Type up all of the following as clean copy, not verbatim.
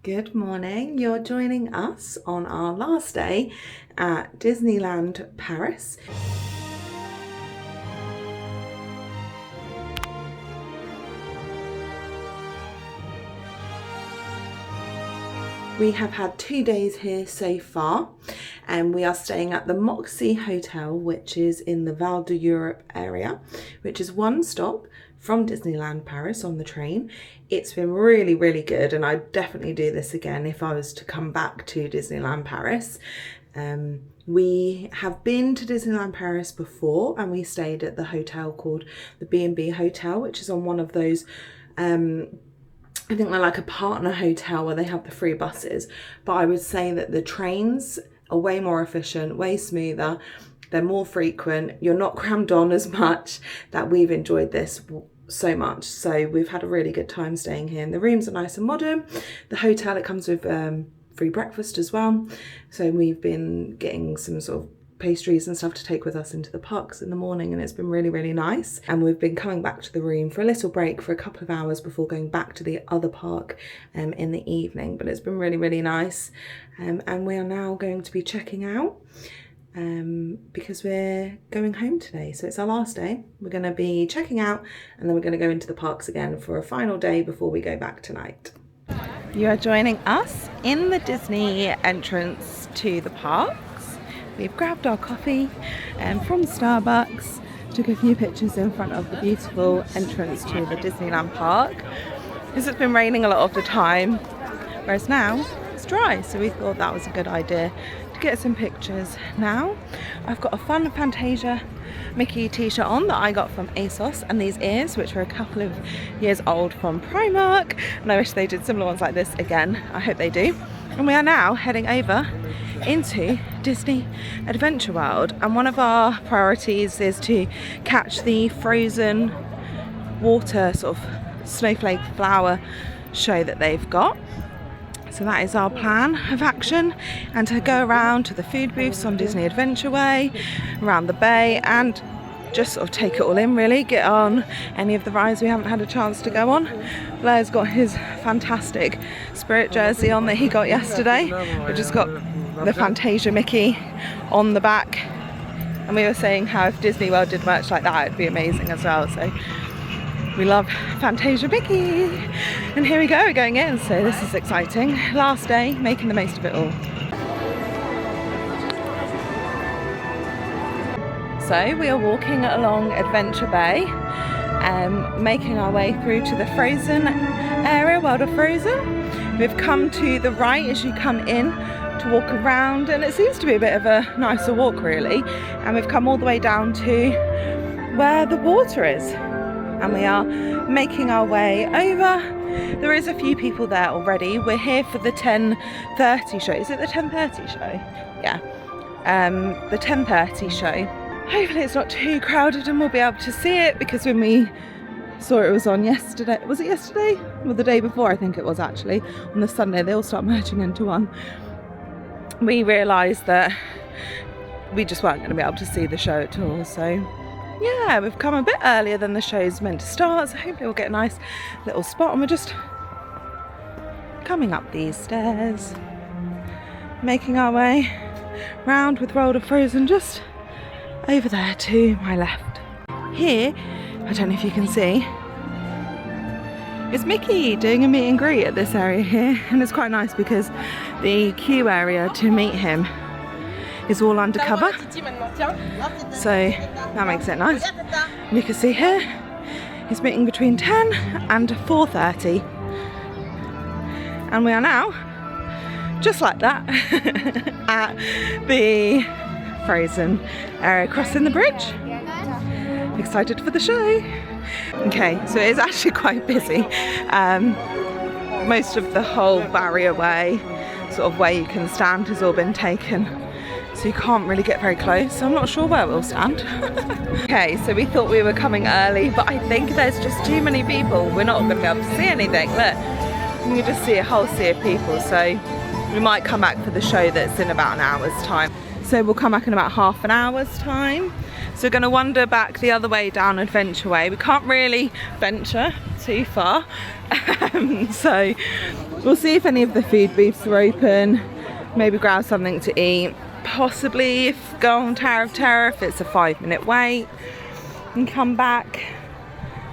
Good morning. You're joining us on our last day at Disneyland Paris. We have had 2 days here so far, and we are staying at the Moxie Hotel, which is in the Val d'Europe area, which is one stop from Disneyland Paris on the train. It's been really, really good, and I'd definitely do this again if I was to come back to Disneyland Paris. We have been to Disneyland Paris before, and we stayed at the hotel called the B&B Hotel, which is on one of those I think they're like a partner hotel where they have the free buses, but I would say that the trains are way more efficient, way smoother, they're more frequent, you're not crammed on as much, that we've enjoyed this so much. So we've had a really good time staying here, and the rooms are nice and modern. The hotel, it comes with free breakfast as well, so we've been getting some sort of pastries and stuff to take with us into the parks in the morning, and it's been really, really nice. And we've been coming back to the room for a little break for a couple of hours before going back to the other park in the evening, but it's been really, really nice. And we are now going to be checking out because we're going home today, so it's our last day. We're going to be checking out, and then we're going to go into the parks again for a final day before we go back tonight. You are joining us in the Disney entrance to the park. We've grabbed our coffee from Starbucks, took a few pictures in front of the beautiful entrance to the Disneyland Park, because it's been raining a lot of the time, whereas now it's dry, so we thought that was a good idea to get some pictures now. I've got a fun Fantasia Mickey t-shirt on that I got from ASOS, and these ears, which are a couple of years old, from Primark, and I wish they did similar ones like this again. I hope they do. And we are now heading over into Disney Adventure World, and one of our priorities is to catch the frozen water sort of snowflake flower show that they've got. So that is our plan of action, and to go around to the food booths on Disney Adventure Way, around the bay, and just sort of take it all in really, get on any of the rides we haven't had a chance to go on. Blair's got his fantastic Spirit jersey on that he got yesterday, which has got the Fantasia Mickey on the back, and we were saying how if Disney World did merch like that, it'd be amazing as well. So we love Fantasia Mickey, and here we go, we're going in, so this is exciting. Last day, making the most of it all. So we are walking along Adventure Bay, making our way through to the Frozen area, World of Frozen. We've come to the right as you come in to walk around, and it seems to be a bit of a nicer walk really, and we've come all the way down to where the water is, and we are making our way over. There is a few people there already. We're here for the 10:30 show. Is it the 10:30 show? Yeah, the 10:30 show. Hopefully it's not too crowded and we'll be able to see it, because when we saw it was on yesterday, was it yesterday? Well, the day before I think it was actually, on the Sunday, they all start merging into one. We realised that we just weren't going to be able to see the show at all, so yeah, we've come a bit earlier than the show's meant to start, so hopefully we'll get a nice little spot, and we're just coming up these stairs, making our way round with World of Frozen just over there to my left. Here, I don't know if you can see, it's Mickey doing a meet and greet at this area here, and it's quite nice because the queue area to meet him is all undercover, so that makes it nice. And you can see here, he's meeting between 10 and 4:30, and we are now, just like that, at the Frozen area, crossing the bridge. Excited for the show. Okay, so it is actually quite busy. Most of the whole barrier way, sort of where you can stand, has all been taken, so you can't really get very close, so I'm not sure where we'll stand. Okay, so we thought we were coming early, but I think there's just too many people. We're not going to be able to see anything. Look, you can just see a whole sea of people, so we might come back for the show that's in about an hour's time. So we'll come back in about half an hour's time. So we're going to wander back the other way down Adventure Way. We can't really venture too far. So we'll see if any of the food booths are open. Maybe grab something to eat. Possibly go on Tower of Terror if it's a 5-minute wait and come back.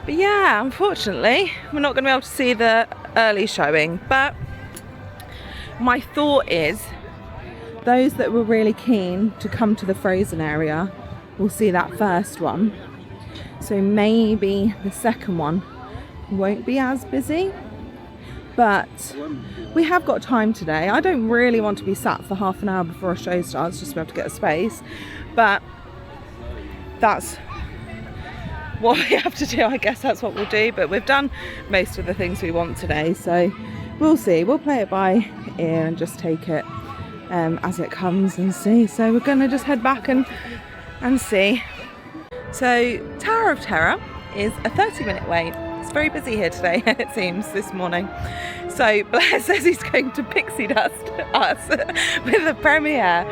But yeah, unfortunately, we're not going to be able to see the early showing. But my thought is, those that were really keen to come to the Frozen area will see that first one. So maybe the second one won't be as busy. But we have got time today. I don't really want to be sat for half an hour before a show starts just to be able to get a space. But that's what we have to do. I guess that's what we'll do. But we've done most of the things we want today. So we'll see. We'll play it by ear and just take it as it comes and see. So we're going to just head back and see. So Tower of Terror is a 30-minute wait. It's very busy here today, it seems, this morning. So Blair says he's going to pixie dust us with the premiere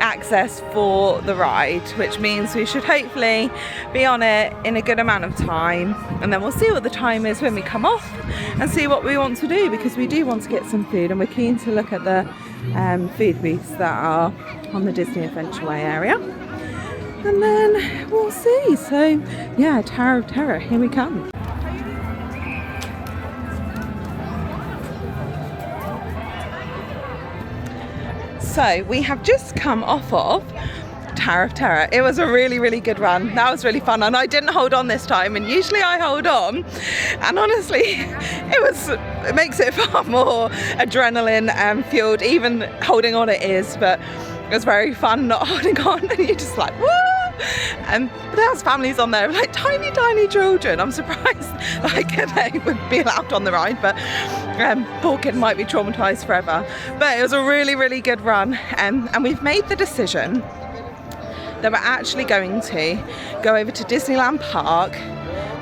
access for the ride, which means we should hopefully be on it in a good amount of time, and then we'll see what the time is when we come off and see what we want to do, because we do want to get some food and we're keen to look at the food booths that are on the Disney Adventure Way area, and then we'll see. So yeah, Tower of Terror, here we come. So we have just come off of Tower of Terror. It was a really, really good run. That was really fun, and I didn't hold on this time, and usually I hold on, and honestly it makes it far more adrenaline fueled. Even holding on it is, but it was very fun not holding on, and you're just like, woo! But there's families on there, like tiny children. I'm surprised like they would be allowed on the ride, but poor kid might be traumatized forever. But it was a really, really good run, and we've made the decision that we're actually going to go over to Disneyland Park,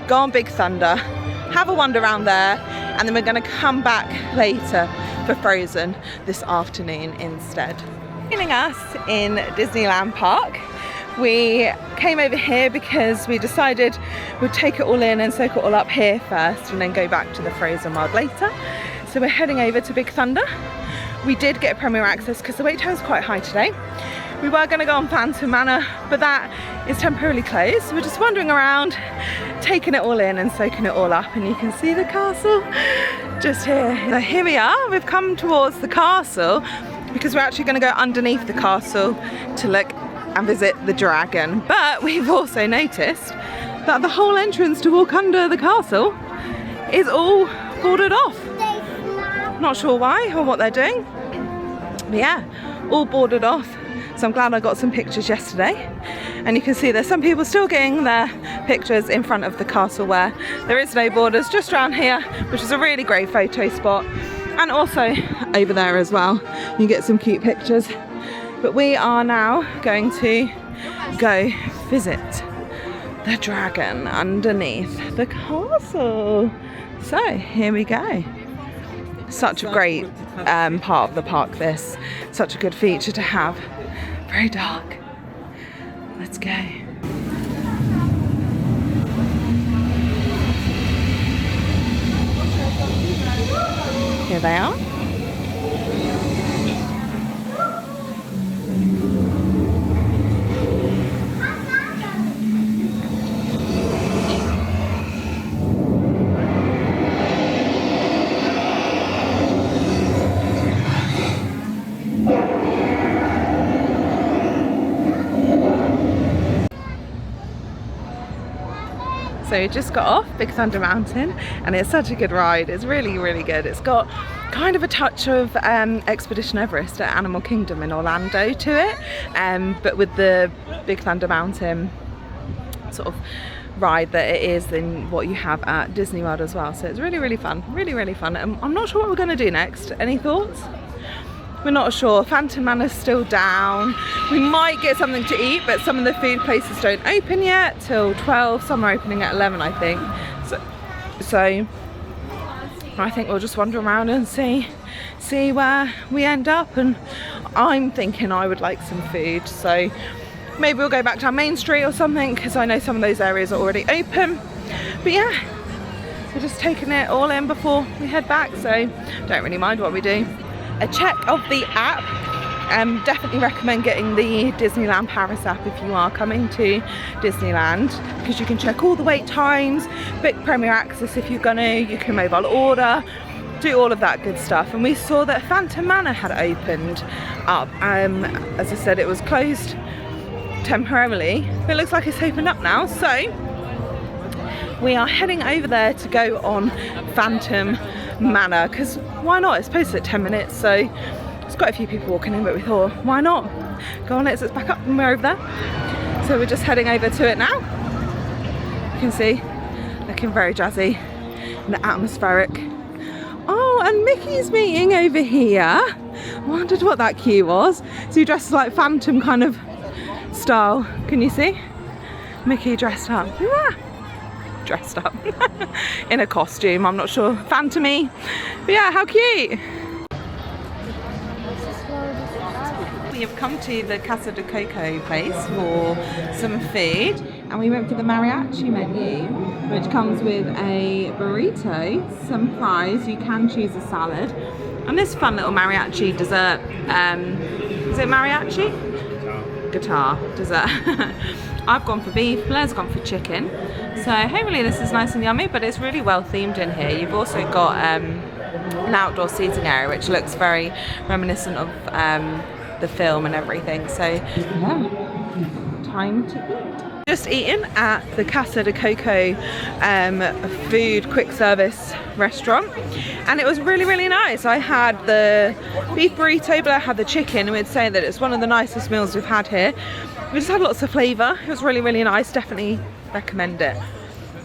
go on Big Thunder, have a wander around there, and then we're going to come back later for Frozen this afternoon instead. Joining us in Disneyland Park, we came over here because we decided we'd take it all in and soak it all up here first and then go back to the Frozen World later. So we're heading over to Big Thunder. We did get premier access because the wait time is quite high today. We were going to go on Phantom Manor, but that is temporarily closed. So we're just wandering around, taking it all in and soaking it all up, and you can see the castle just here. So here we are, we've come towards the castle because we're actually going to go underneath the castle to look and visit the dragon. But we've also noticed that the whole entrance to walk under the castle is all boarded off. Not sure why or what they're doing, but yeah, all boarded off. So I'm glad I got some pictures yesterday, and you can see there's some people still getting their pictures in front of the castle where there is no borders, just around here, which is a really great photo spot, and also over there as well you get some cute pictures. But we are now going to go visit the dragon underneath the castle. So here we go. Such a great part of the park, this. Such a good feature to have. Very dark. Let's go. Here they are. So we just got off Big Thunder Mountain, and it's such a good ride. It's really, really good. It's got kind of a touch of Expedition Everest at Animal Kingdom in Orlando to it, but with the Big Thunder Mountain sort of ride that it is than what you have at Disney World as well. So it's really, really fun. Really, really fun. I'm not sure what we're going to do next. Any thoughts? We're not sure. Phantom Manor's still down. We might get something to eat, but some of the food places don't open yet till 12. Some are opening at 11, I think. So I think we'll just wander around and see where we end up. And I'm thinking I would like some food, so maybe we'll go back down Main Street or something, because I know some of those areas are already open. But yeah, we're just taking it all in before we head back, so don't really mind what we do. A check of the app. Definitely recommend getting the Disneyland Paris app if you are coming to Disneyland, because you can check all the wait times, book Premier Access if you're gonna, you can mobile order, do all of that good stuff. And we saw that Phantom Manor had opened up. As I said, it was closed temporarily, but it looks like it's opened up now, so we are heading over there to go on Phantom Manor, because why not? It's posted at 10 minutes, so there's quite a few people walking in, but we thought, why not? Go on, let's back up and we're over there. So we're just heading over to it now. You can see, looking very jazzy and atmospheric. Oh, and Mickey's meeting over here. Wondered what that queue was. So he dressed like Phantom kind of style. Can you see? Mickey dressed up. Yeah. Dressed up in a costume, I'm not sure, Phantom-y. But yeah, how cute. We have come to the Casa de Coco place for some food, and we went for the mariachi menu, which comes with a burrito, some fries, you can choose a salad, and this fun little mariachi dessert. Is it mariachi? Guitar dessert. I've gone for beef, Blair's gone for chicken. So hopefully this is nice and yummy, but it's really well themed in here. You've also got an outdoor seating area, which looks very reminiscent of the film and everything. So yeah, time to eat. Just eaten at the Casa de Coco food quick service restaurant, and it was really, really nice. I had the beef burrito, but I had the chicken, and we'd say that it's one of the nicest meals we've had here. We just had lots of flavour. It was really, really nice. Definitely recommend it.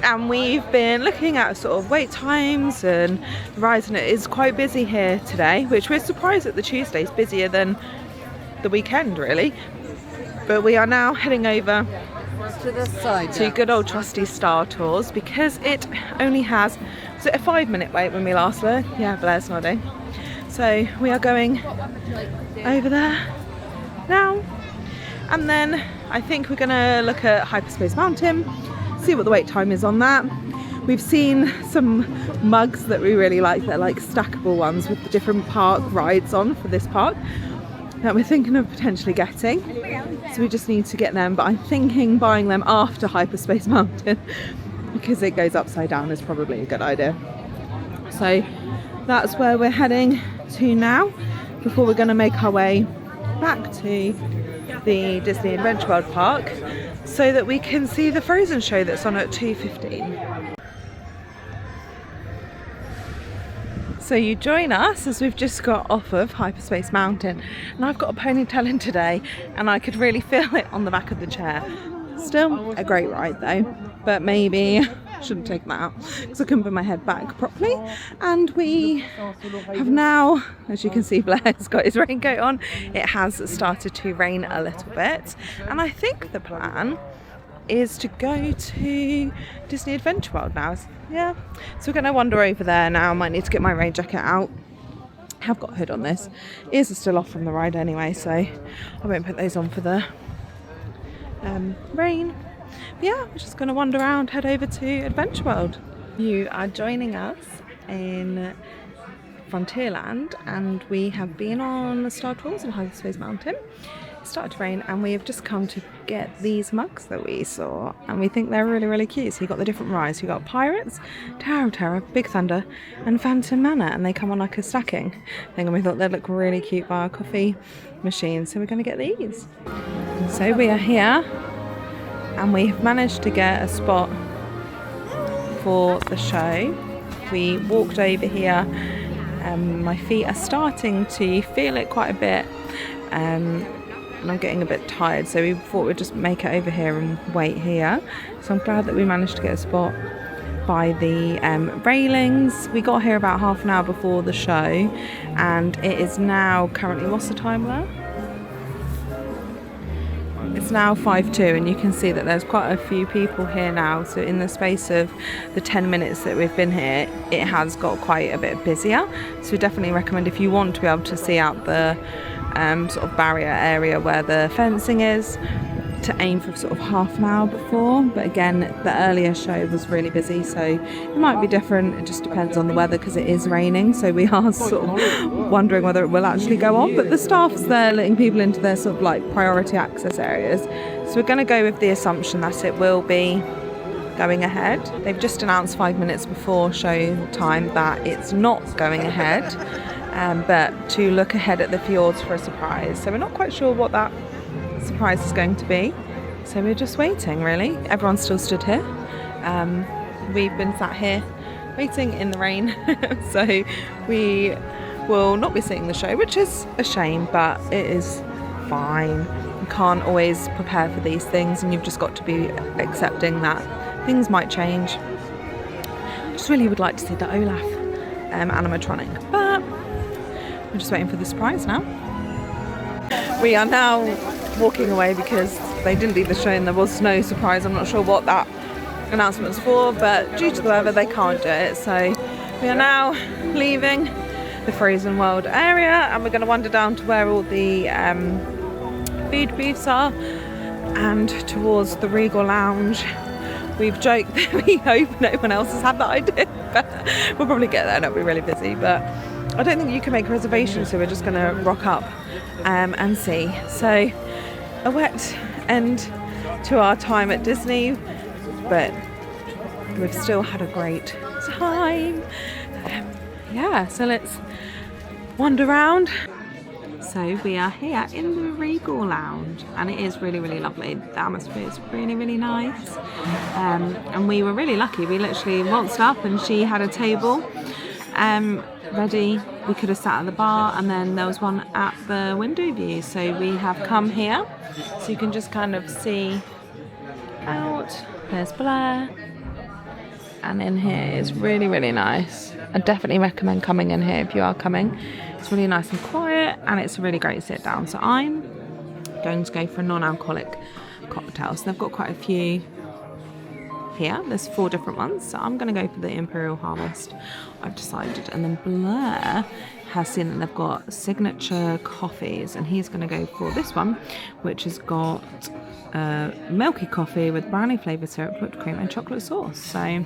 And we've been looking at sort of wait times and the rides, and it is quite busy here today, which we're surprised that the Tuesday's busier than the weekend really. But we are now heading over to this side to good old trusty Star Tours, because it only has, was it a 5-minute wait when we last were? Yeah, Blair's nodding. So we are going over there now, and then I think we're gonna look at Hyperspace Mountain, see what the wait time is on that. We've seen some mugs that we really like. They're like stackable ones with the different park rides on for this park that we're thinking of potentially getting. So we just need to get them, but I'm thinking buying them after Hyperspace Mountain because it goes upside down is probably a good idea. So that's where we're heading to now, before we're going to make our way back to the Disney Adventure World Park so that we can see the Frozen show that's on at 2:15. So you join us as we've just got off of Hyperspace Mountain, and I've got a ponytail in today and I could really feel it on the back of the chair. Still a great ride though, but maybe I shouldn't take that out because I couldn't put my head back properly. And we have now, as you can see, Blair's got his raincoat on. It has started to rain a little bit, and I think the plan is to go to Disney Adventure World now. Yeah, so we're going to wander over there now. I might need to get my rain jacket out. I have got a hood on this. Ears are still off from the ride anyway, so I won't put those on for the rain. But yeah, we're just going to wander around, head over to Adventure World. You are joining us in Frontierland, and we have been on Star Tours in Hyperspace Mountain. It started to rain, and we have just come to get these mugs that we saw, and we think they're really, really cute. So you got the different rides. You got Pirates, Tower of Terror, Big Thunder, and Phantom Manor, and they come on like a stacking thing, and we thought they'd look really cute by our coffee machine, so we're going to get these. So we are here, and we've managed to get a spot for the show. We walked over here, my feet are starting to feel it quite a bit, and I'm getting a bit tired, so we thought we'd just make it over here and wait here. So I'm glad that we managed to get a spot by the railings. We got here about half an hour before the show, and it is now currently, what's the time there? It's now 5:02, and you can see that there's quite a few people here now. So in the space of the 10 minutes that we've been here, it has got quite a bit busier. So we definitely recommend, if you want to be able to see out the sort of barrier area where the fencing is, to aim for sort of half an hour before, but again the earlier show was really busy, so it might be different. It just depends on the weather because it is raining, so we are sort of wondering whether it will actually go on, but the staff's there letting people into their sort of like priority access areas, so we're going to go with the assumption that it will be going ahead. They've just announced 5 minutes before show time that it's not going ahead, but to look ahead at the fjords for a surprise, so we're not quite sure what that surprise is going to be, so we're just waiting really. Everyone's still stood here. We've been sat here waiting in the rain so we will not be seeing the show, which is a shame, but it is fine. You can't always prepare for these things, and you've just got to be accepting that things might change. I just really would like to see the Olaf animatronic, but we're just waiting for the surprise now. We are now walking away because they didn't leave the show and there was no surprise. I'm not sure what that announcement was for, but due to the weather they can't do it, so we are now leaving the Frozen World area and we're going to wander down to where all the food booths are and towards the Regal Lounge. We've joked that we hope no one else has had that idea, but we'll probably get there and it'll be really busy, but I don't think you can make a reservation, so we're just going to rock up and see. So a wet end to our time at Disney, but we've still had a great time. Yeah, so let's wander around. So we are here in the Regal Lounge and it is really, really lovely. The atmosphere is really, really nice. And we were really lucky. We literally waltzed up and she had a table ready. We could have sat at the bar, and then there was one at the window view. So we have come here so you can just kind of see out. There's Blair. And in here is really, really nice. I definitely recommend coming in here if you are coming. It's really nice and quiet and it's a really great sit down. So I'm going to go for a non-alcoholic cocktail. So they've got quite a few here. There's 4 different ones. So I'm going to go for the Imperial Harvest, I've decided. And then Blair has seen that they've got signature coffees and he's going to go for this one, which has got milky coffee with brownie flavoured syrup, whipped cream and chocolate sauce. So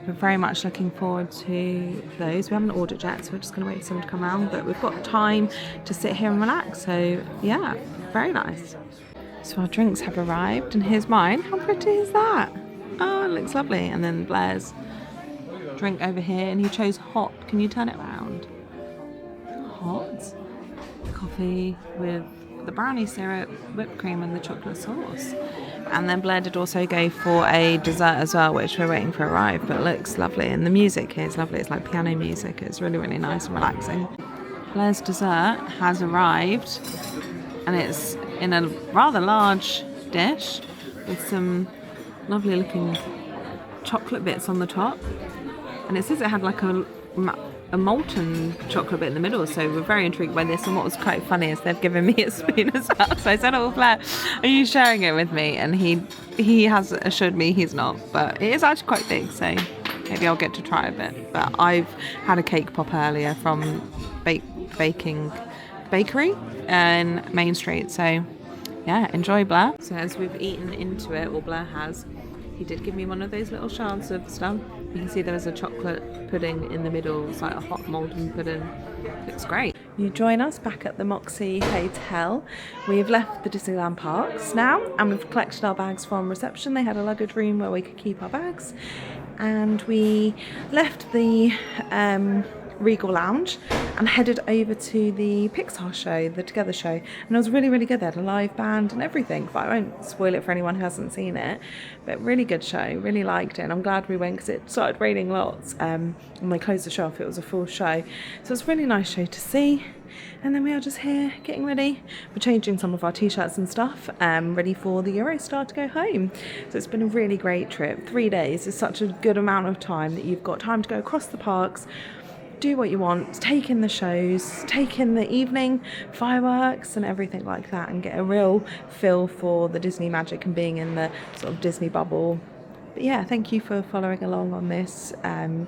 we're very much looking forward to those. We haven't ordered yet, so we're just going to wait for someone to come around, but we've got time to sit here and relax, so yeah, very nice. So our drinks have arrived and here's mine. How pretty is that? Oh, it looks lovely. And then Blair's drink over here, and he chose hot. Can you turn it around? Hot coffee with the brownie syrup, whipped cream and the chocolate sauce. And then Blair did also go for a dessert as well, which we're waiting for arrive, but it looks lovely. And the music here is lovely. It's like piano music. It's really, really nice and relaxing. Blair's dessert has arrived and it's in a rather large dish with some lovely looking chocolate bits on the top. And it says it had like a molten chocolate bit in the middle, so we're very intrigued by this. And what was quite funny is they've given me a spoon as well, so I said, oh Blair, are you sharing it with me? And he has assured me he's not, but it is actually quite big, so maybe I'll get to try a bit. But I've had a cake pop earlier from bakery in Main Street, so yeah, enjoy Blair. So as we've eaten into it, or Blair has, he did give me one of those little shards of stuff. You can see there was a chocolate pudding in the middle. It's like a hot molten pudding. Looks great. You join us back at the Moxie Hotel. We've left the Disneyland Parks now and we've collected our bags from reception. They had a luggage room where we could keep our bags. And we left the Regal Lounge and headed over to the Pixar show, the Together show, and it was really, really good. They had a live band and everything, but I won't spoil it for anyone who hasn't seen it, but really good show, really liked it, and I'm glad we went because it started raining lots and they closed the show off. It was a full show, so it's a really nice show to see. And then we are just here getting ready. We're changing some of our t-shirts and stuff, ready for the Eurostar to go home. So it's been a really great trip. 3 days is such a good amount of time that you've got time to go across the parks, do what you want, take in the shows, take in the evening fireworks and everything like that, and get a real feel for the Disney magic and being in the sort of Disney bubble. But yeah, thank you for following along on this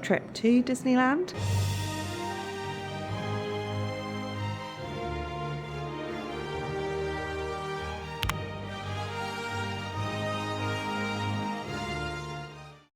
trip to Disneyland.